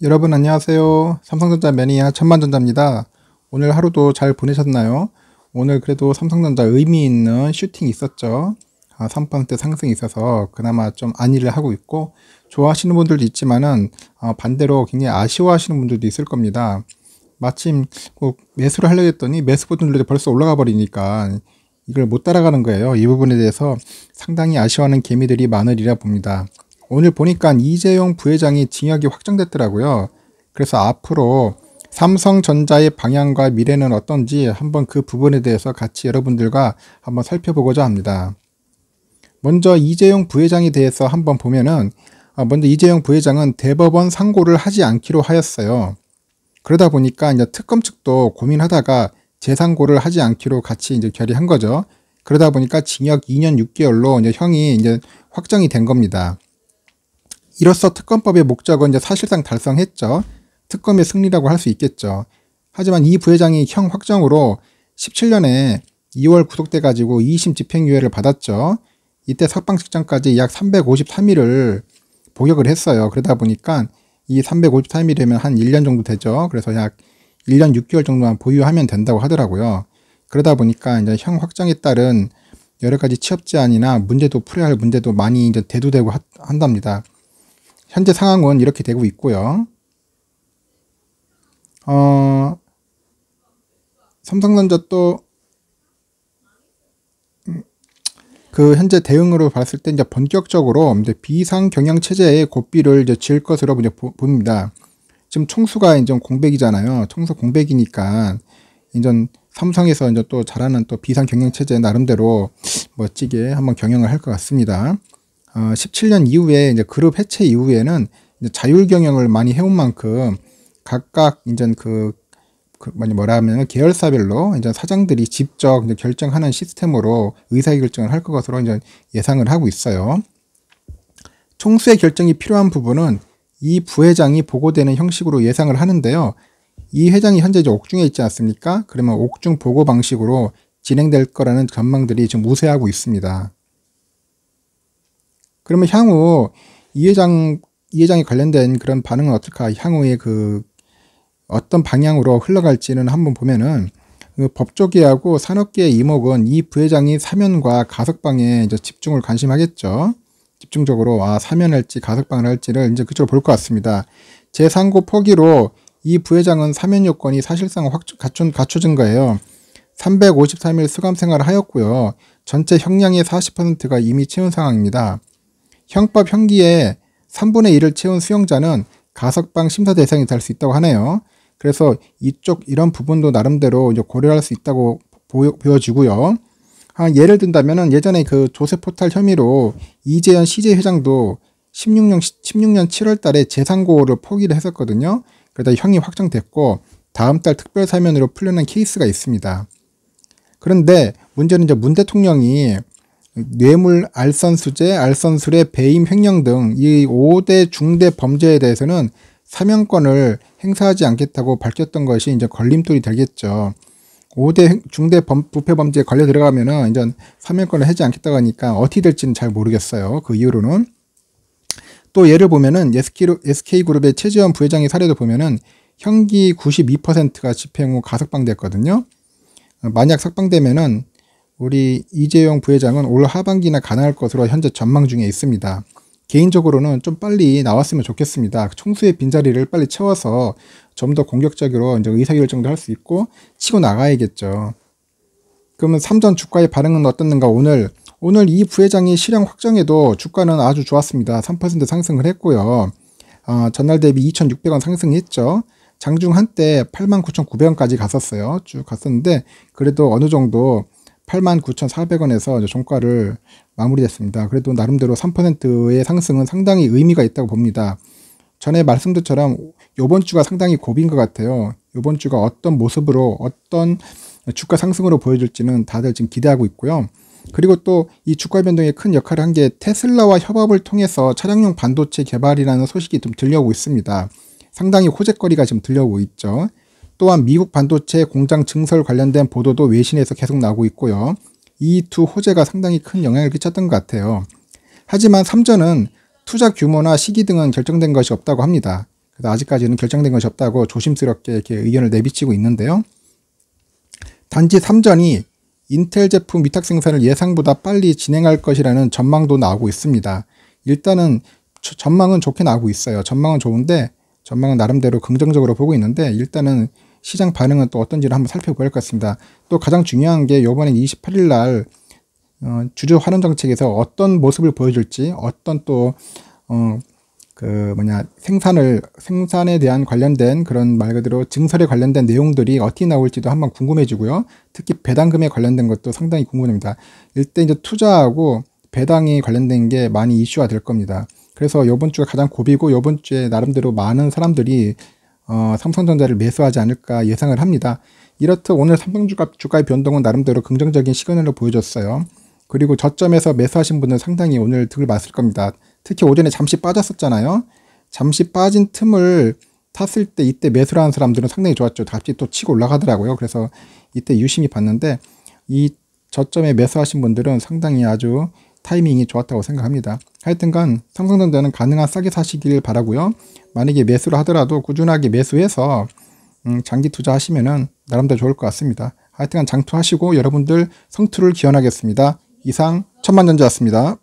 여러분 안녕하세요. 삼성전자 매니아 천만전자입니다. 오늘 하루도 잘 보내셨나요? 오늘 그래도 삼성전자 의미 있는 슈팅이 있었죠. 3% 상승이 있어서 그나마 좀 안위를 하고 있고, 좋아하시는 분들도 있지만은 반대로 굉장히 아쉬워하시는 분들도 있을 겁니다. 마침 꼭 매수를 하려고 했더니 매수 버튼을 벌써 올라가 버리니까 이걸 못 따라가는 거예요. 이 부분에 대해서 상당히 아쉬워하는 개미들이 많으리라 봅니다. 오늘 보니까 이재용 부회장이 징역이 확정됐더라고요. 그래서 앞으로 삼성전자의 방향과 미래는 어떤지 한번 그 부분에 대해서 같이 여러분들과 한번 살펴보고자 합니다. 먼저 이재용 부회장에 대해서 한번 보면은, 먼저 이재용 부회장은 대법원 상고를 하지 않기로 하였어요. 그러다 보니까 이제 특검 측도 고민하다가 재상고를 하지 않기로 같이 이제 결의한 거죠. 그러다 보니까 징역 2년 6개월로 이제 형이 이제 확정이 된 겁니다. 이로써 특검법의 목적은 이제 사실상 달성했죠. 특검의 승리라고 할 수 있겠죠. 하지만 이 부회장이 형 확정으로 17년에 2월 구속돼 가지고 2심 집행유예를 받았죠. 이때 석방 직전까지 약 353일을 복역을 했어요. 그러다 보니까 이 353일이면 한 1년 정도 되죠. 그래서 약 1년 6개월 정도만 보유하면 된다고 하더라고요. 그러다 보니까 이제 형 확정에 따른 여러 가지 취업 제한이나 문제도 풀어야 할 문제도 많이 이제 대두되고 한답니다. 현재 상황은 이렇게 되고 있고요. 삼성전자 또 그 현재 대응으로 봤을 때 이제 본격적으로 이제 비상 경영 체제의 고삐를 이제 지을 것으로 이제 봅니다. 지금 총수가 이제 공백이잖아요. 총수 공백이니까 이제 삼성에서 이제 또 잘하는 또 비상 경영 체제 나름대로 멋지게 한번 경영을 할 것 같습니다. 17년 이후에 이제 그룹 해체 이후에는 이제 자율 경영을 많이 해온 만큼 각각 이제 뭐라 하면 계열사별로 이제 사장들이 직접 이제 결정하는 시스템으로 의사결정을 할 것으로 이제 예상을 하고 있어요. 총수의 결정이 필요한 부분은 이 부회장이 보고되는 형식으로 예상을 하는데요. 이 회장이 현재 이제 옥중에 있지 않습니까? 그러면 옥중 보고 방식으로 진행될 거라는 전망들이 지금 우세하고 있습니다. 그러면 향후 이 회장이 관련된 그런 반응은 어떨까? 향후에 어떤 방향으로 흘러갈지는 한번 보면은 법조계하고 산업계의 이목은 이 부회장이 사면과 가석방에 이제 집중을 관심하겠죠. 집중적으로 사면할지 가석방을 할지를 이제 그쪽으로 볼 것 같습니다. 재상고 포기로 이 부회장은 사면 요건이 사실상 갖춰진 거예요. 353일 수감 생활을 하였고요. 전체 형량의 40%가 이미 채운 상황입니다. 형법 형기에 3분의 1을 채운 수용자는 가석방 심사 대상이 될 수 있다고 하네요. 그래서 이런 부분도 나름대로 이제 고려할 수 있다고 보여지고요. 예를 든다면은 예전에 그 조세포탈 혐의로 이재현 CJ 회장도 16년 7월 달에 재상고를 포기를 했었거든요. 그러다 형이 확정됐고 다음 달 특별 사면으로 풀려난 케이스가 있습니다. 그런데 문제는 이제 문 대통령이 뇌물, 알선수재, 알선술의 배임 횡령 등 이 5대 중대 범죄에 대해서는 사면권을 행사하지 않겠다고 밝혔던 것이 이제 걸림돌이 되겠죠. 5대 중대 부패 범죄에 걸려 들어가면은 이제 사면권을 하지 않겠다고 하니까 어떻게 될지는 잘 모르겠어요. 그 이후로는. 또 예를 보면은 SK그룹의 최지원 부회장의 사례도 보면은 형기 92%가 집행 후 가석방됐거든요. 만약 석방되면은 우리 이재용 부회장은 올 하반기나 가능할 것으로 현재 전망 중에 있습니다. 개인적으로는 좀 빨리 나왔으면 좋겠습니다. 총수의 빈자리를 빨리 채워서 좀 더 공격적으로 이제 의사결정도 할 수 있고 치고 나가야겠죠. 그러면 삼전 주가의 반응은 어떻는가? 오늘 이 부회장이 실형 확정에도 주가는 아주 좋았습니다. 3% 상승을 했고요. 전날 대비 2,600원 상승했죠. 장중 한때 89,900원까지 갔었어요. 쭉 갔었는데 그래도 어느 정도 89,400원에서 종가를 마무리됐습니다. 그래도 나름대로 3%의 상승은 상당히 의미가 있다고 봅니다. 전에 말씀드렸처럼 이번 주가 상당히 고비인 것 같아요. 이번 주가 어떤 모습으로 어떤 주가 상승으로 보여줄지는 다들 지금 기대하고 있고요. 그리고 또 이 주가 변동에 큰 역할을 한 게 테슬라와 협업을 통해서 차량용 반도체 개발이라는 소식이 좀 들려오고 있습니다. 상당히 호재거리가 지금 들려오고 있죠. 또한 미국 반도체 공장 증설 관련된 보도도 외신에서 계속 나오고 있고요. 이 두 호재가 상당히 큰 영향을 끼쳤던 것 같아요. 하지만 삼전은 투자 규모나 시기 등은 결정된 것이 없다고 합니다. 그래서 아직까지는 결정된 것이 없다고 조심스럽게 이렇게 의견을 내비치고 있는데요. 단지 삼전이 인텔 제품 위탁 생산을 예상보다 빨리 진행할 것이라는 전망도 나오고 있습니다. 일단은 전망은 좋게 나오고 있어요. 전망은 좋은데 전망은 나름대로 긍정적으로 보고 있는데 일단은 시장 반응은 또 어떤지를 한번 살펴봐야 할 것 같습니다. 또 가장 중요한 게 이번엔 28일 날 주주 환원 정책에서 어떤 모습을 보여줄지, 어떤 또 생산에 대한 관련된 그런 말 그대로 증설에 관련된 내용들이 어떻게 나올지도 한번 궁금해지고요. 특히 배당금에 관련된 것도 상당히 궁금합니다. 일단 이제 투자하고 배당이 관련된 게 많이 이슈화 될 겁니다. 그래서 이번 주가 가장 고비고 이번 주에 나름대로 많은 사람들이 삼성전자를 매수하지 않을까 예상을 합니다. 이렇듯 오늘 삼성주가의 변동은 나름대로 긍정적인 시그널을 보여줬어요. 그리고 저점에서 매수하신 분은 상당히 오늘 득을 봤을 겁니다. 특히 오전에 잠시 빠졌었잖아요. 잠시 빠진 틈을 탔을 때 이때 매수를 하는 사람들은 상당히 좋았죠. 다시 또 치고 올라가더라고요. 그래서 이때 유심히 봤는데 이 저점에 매수하신 분들은 상당히 아주 타이밍이 좋았다고 생각합니다. 하여튼간 삼성전자는 가능한 싸게 사시길 바라고요. 만약에 매수를 하더라도 꾸준하게 매수해서 장기 투자하시면은 나름대로 좋을 것 같습니다. 하여튼간 장투하시고 여러분들 성투를 기원하겠습니다. 이상 천만전자였습니다.